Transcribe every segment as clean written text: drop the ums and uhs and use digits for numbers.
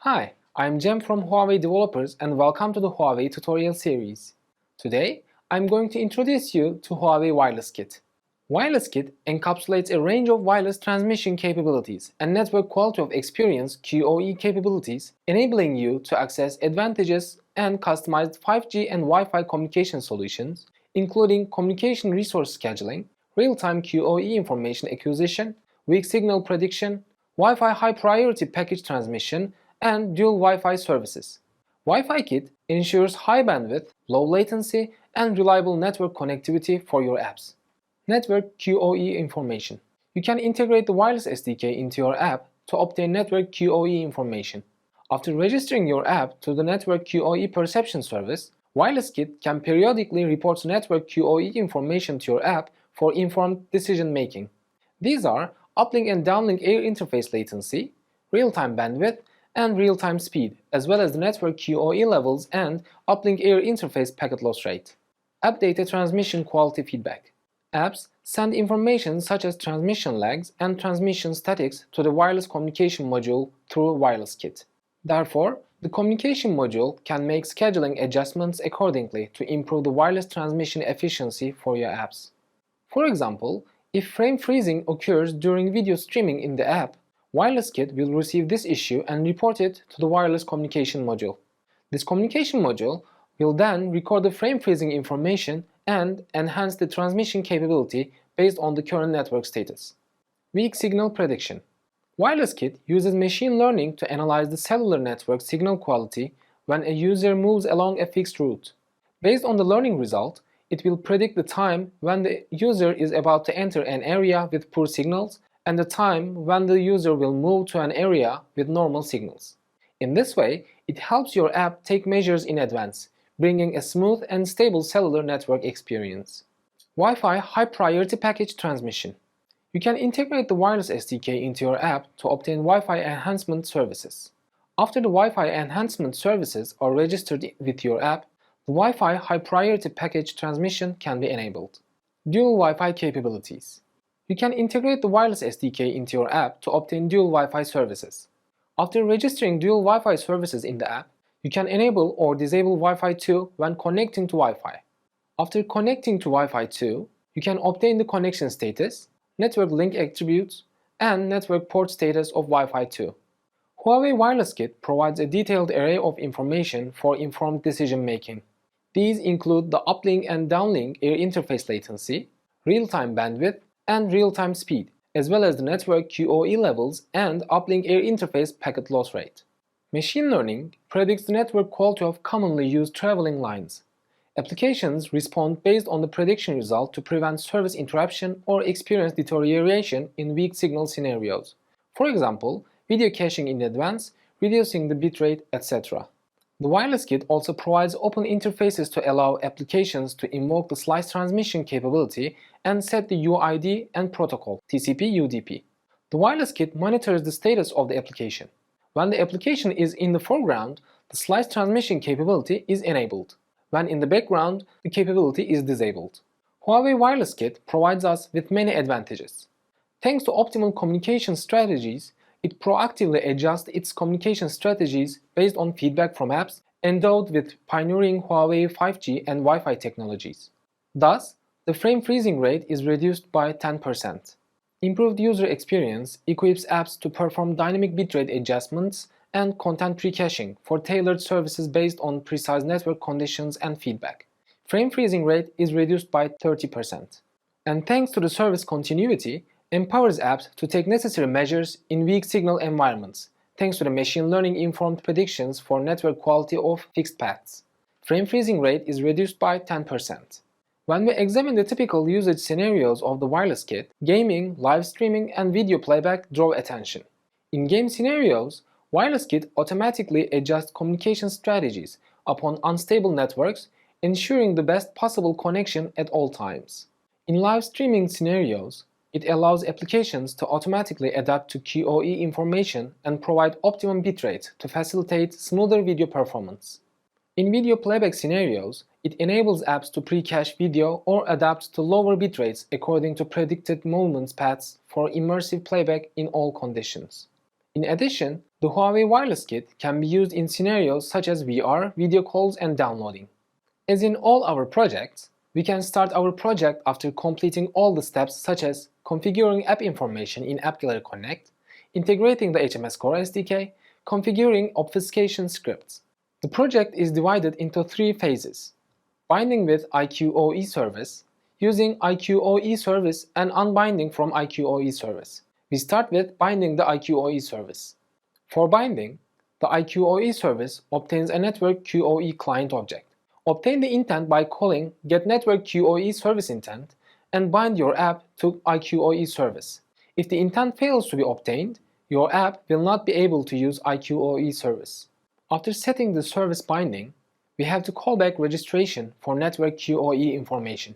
Hi, I'm Jem from Huawei Developers and welcome to the Huawei tutorial series. Today, I'm going to introduce you to Huawei Wireless Kit. Wireless Kit encapsulates a range of wireless transmission capabilities and network quality of experience (QoE) capabilities, enabling you to access advantageous and customized 5G and Wi-Fi communication solutions, including communication resource scheduling, real-time QoE information acquisition, weak signal prediction, Wi-Fi high priority package transmission, and dual Wi-Fi services. Wi-Fi Kit ensures high bandwidth, low latency, and reliable network connectivity for your apps. Network QoE information. You can integrate the wireless SDK into your app to obtain network QoE information. After registering your app to the Network QoE Perception service, Wireless Kit can periodically report network QoE information to your app for informed decision making. These are uplink and downlink air interface latency, real-time bandwidth, and real-time speed, as well as the network QoE levels and uplink air interface packet loss rate. App data transmission quality feedback. Apps send information such as transmission lags and transmission statics to the wireless communication module through Wireless Kit. Therefore, the communication module can make scheduling adjustments accordingly to improve the wireless transmission efficiency for your apps. For example, if frame freezing occurs during video streaming in the app, Wireless Kit will receive this issue and report it to the wireless communication module. This communication module will then record the frame freezing information and enhance the transmission capability based on the current network status. Weak signal prediction. Wireless Kit uses machine learning to analyze the cellular network signal quality when a user moves along a fixed route. Based on the learning result, it will predict the time when the user is about to enter an area with poor signals and the time when the user will move to an area with normal signals. In this way, it helps your app take measures in advance, bringing a smooth and stable cellular network experience. Wi-Fi high priority package transmission. You can integrate the wireless SDK into your app to obtain Wi-Fi enhancement services. After the Wi-Fi enhancement services are registered with your app, the Wi-Fi high priority package transmission can be enabled. Dual Wi-Fi capabilities. You can integrate the wireless SDK into your app to obtain dual Wi-Fi services. After registering dual Wi-Fi services in the app, you can enable or disable Wi-Fi 2 when connecting to Wi-Fi. After connecting to Wi-Fi 2, you can obtain the connection status, network link attributes, and network port status of Wi-Fi 2. Huawei Wireless Kit provides a detailed array of information for informed decision making. These include the uplink and downlink air interface latency, real-time bandwidth, and real-time speed, as well as the network QoE levels and uplink air interface packet loss rate. Machine learning predicts the network quality of commonly used traveling lines. Applications respond based on the prediction result to prevent service interruption or experience deterioration in weak signal scenarios. For example, video caching in advance, reducing the bitrate, etc. The Wireless Kit also provides open interfaces to allow applications to invoke the slice transmission capability and set the UID and protocol (TCP/UDP). The Wireless Kit monitors the status of the application. When the application is in the foreground, the slice transmission capability is enabled. When in the background, the capability is disabled. Huawei Wireless Kit provides us with many advantages. Thanks to optimal communication strategies, it proactively adjusts its communication strategies based on feedback from apps endowed with pioneering Huawei 5G and Wi-Fi technologies. Thus, the frame freezing rate is reduced by 10%. Improved user experience equips apps to perform dynamic bitrate adjustments and content pre-caching for tailored services based on precise network conditions and feedback. Frame freezing rate is reduced by 30%. And thanks to the service continuity, empowers apps to take necessary measures in weak signal environments, thanks to the machine learning informed predictions for network quality of fixed paths. Frame freezing rate is reduced by 10%. When we examine the typical usage scenarios of the Wireless Kit, gaming, live streaming, and video playback draw attention. In game scenarios, Wireless Kit automatically adjusts communication strategies upon unstable networks, ensuring the best possible connection at all times. In live streaming scenarios, it allows applications to automatically adapt to QoE information and provide optimum bitrate to facilitate smoother video performance. In video playback scenarios, it enables apps to pre-cache video or adapt to lower bitrates according to predicted movement paths for immersive playback in all conditions. In addition, the Huawei Wireless Kit can be used in scenarios such as VR, video calls, and downloading. As in all our projects, we can start our project after completing all the steps such as configuring app information in App Gallery Connect, integrating the HMS Core SDK, configuring obfuscation scripts. The project is divided into 3 phases: binding with IQOE service, using IQOE service, and unbinding from IQOE service. We start with binding the IQOE service. For binding, the IQOE service obtains a network QoE client object. Obtain the intent by calling getNetworkQoE service intent and bind your app to IQoE service. If the intent fails to be obtained, your app will not be able to use IQoE service. After setting the service binding, we have to call back registration for network QoE information.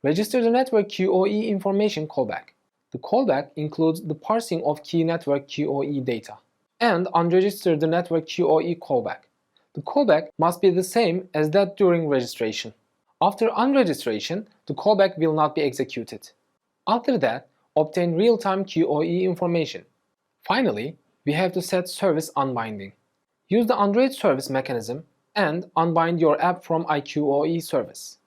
Register the network QoE information callback. The callback includes the parsing of key network QoE data. And unregister the network QoE callback. The callback must be the same as that during registration. After unregistration, the callback will not be executed. After that, obtain real-time QoE information. Finally, we have to set service unbinding. Use the Android service mechanism and unbind your app from IQoE service.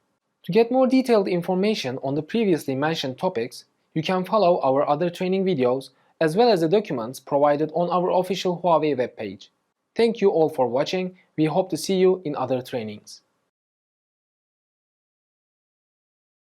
To get more detailed information on the previously mentioned topics, you can follow our other training videos as well as the documents provided on our official Huawei webpage. Thank you all for watching. We hope to see you in other trainings.